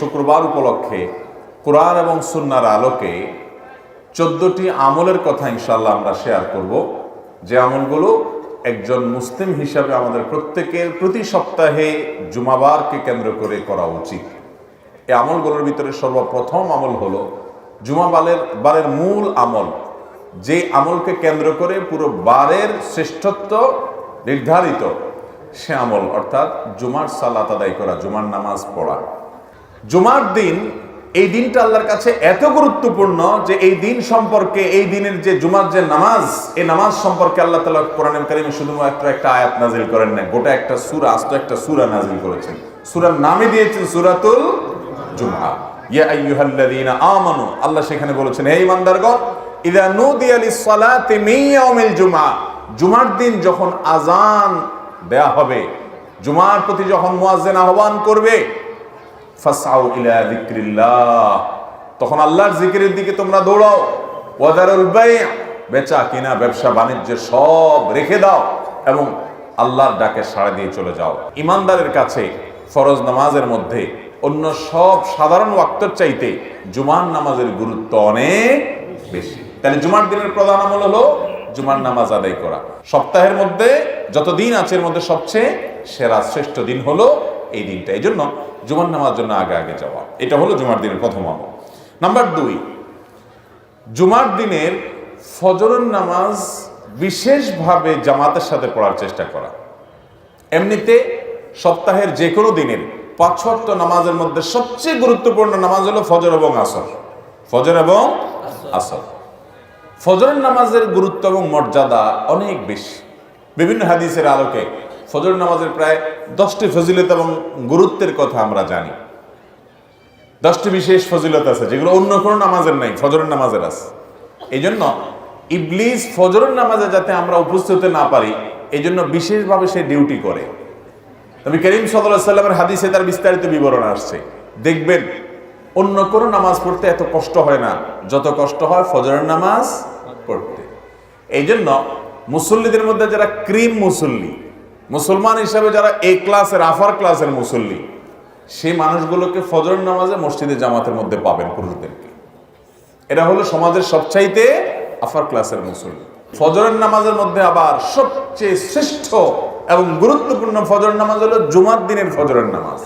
শুক্রবার উপলক্ষে কোরআন এবং সুন্নাহর আলোকে 14টি আমলের কথা ইনশাআল্লাহ আমরা শেয়ার করব, যে আমলগুলো একজন মুসলিম হিসাবে আমাদের প্রত্যেকের প্রতি সপ্তাহে জুমাবারকে কেন্দ্র করে করা উচিত। এই আমলগুলোর ভিতরে সর্বপ্রথম আমল হলো বারের মূল আমল, যে আমলকে কেন্দ্র করে পুরো বারের শ্রেষ্ঠত্ব নির্ধারিত, সে আমল অর্থাৎ জুমার সালাত আদায় করা, জুমার নামাজ পড়া। জুমার দিন, এই দিনটা আল্লাহর কাছে এত গুরুত্বপূর্ণ যে এই দিন সম্পর্কে, এই দিনের যে জুমার যে নামাজ, এই নামাজ সম্পর্কে আল্লাহ তাআলা কোরআনুল কারীমে শুধুমাত্র একটা আয়াত নাযিল করেন না, গোটা একটা সূরা, আস্ত একটা সূরা নাযিল করেছেন। সূরার নামই দিয়েছেন সূরাতুল জুমআ। ইয়া আইয়ুহাল্লাযীনা আমানু, আল্লাহ সেখানে বলেছেন, হে ঈমানদারগণ, ইযা নুদিয়া লিস-সালাতি মিন ইয়াউমিল জুমআ, জুমার দিন যখন আযান দেয়া হবে, জুমার প্রতি যখন মুয়াজ্জিন আহ্বান করবে, ফাসআউ ইলা যিকরিল্লাহ, তখন আল্লাহর জিকিরের দিকে তোমরা দৌড়াও। ওয়াদারুল বাই', বেচা কিনা ব্যবসা বাণিজ্য সব রেখে দাও এবং আল্লাহর ডাকে সাড়া দিয়ে চলে যাও। ইমানদারের কাছে ফরজ নামাজের মধ্যে অন্য সব সাধারণ ওয়াক্তের চাইতে জুমার নামাজের গুরুত্ব অনেক বেশি। তাহলে জুমার দিনের প্রধান আমল হলো জুমার নামাজ আদায় করা। সপ্তাহের মধ্যে যত দিন আছে এর মধ্যে সবচেয়ে সেরা শ্রেষ্ঠ দিন হলো এই দিনটা। এই জন্য জুমার নামাজ জন্য আগে আগে যাওয়া, এটা হলো জুমার দিনের প্রথম আমল। নাম্বার 2, জুমার দিনের ফজরের নামাজ বিশেষভাবে জামাতের সাথে পড়ার চেষ্টা করা। এমনিতে সপ্তাহের যে কোনো দিনের 5 ওয়াক্ত নামাজের মধ্যে সবচেয়ে গুরুত্বপূর্ণ নামাজ হলো ফজর এবং আসর। ফজর এবং আসর। ফজরের নামাজের গুরুত্ব এবং মর্যাদা অনেক বেশি। বিভিন্ন হাদিসের আলোকে ফজর নামাজের প্রায় 10টি ফজিলত এবং গুরুত্বের কথা আমরা জানি। 10টি বিশেষ ফজিলত আছে যেগুলো অন্য কোনো নামাজের নাই, ফজরের নামাজের আছে। এই জন্য ইবলিস ফজরের নামাজে যাতে আমরা উপস্থিত হতে না পারি, এই জন্য বিশেষভাবে সে ডিউটি করে। নবী করিম সাল্লাল্লাহু আলাইহি ওয়াসাল্লামের হাদিসে তার বিস্তারিত বিবরণ আসছে। দেখবেন অন্য কোনো নামাজ পড়তে এত কষ্ট হয় না যত কষ্ট হয় ফজরের নামাজ পড়তে। এই জন্য মুসল্লিদের মধ্যে যারা ক্রিম মুসল্লি, মুসলমান হিসাবে যারা এ ক্লাসের, আফার ক্লাসের মুসল্লি, সেই মানুষগুলোকে ফজরের নামাজে মসজিদে জামাতের মধ্যে পাবেন, পুরুষদেরকে। এরা হলো সমাজের সবচাইতে আফার ক্লাসের মুসল্লি। ফজরের নামাজের মধ্যে আবার সবচেয়ে শ্রেষ্ঠ এবং গুরুত্বপূর্ণ ফজরের নামাজ হলো জুমার দিনের ফজরের নামাজ।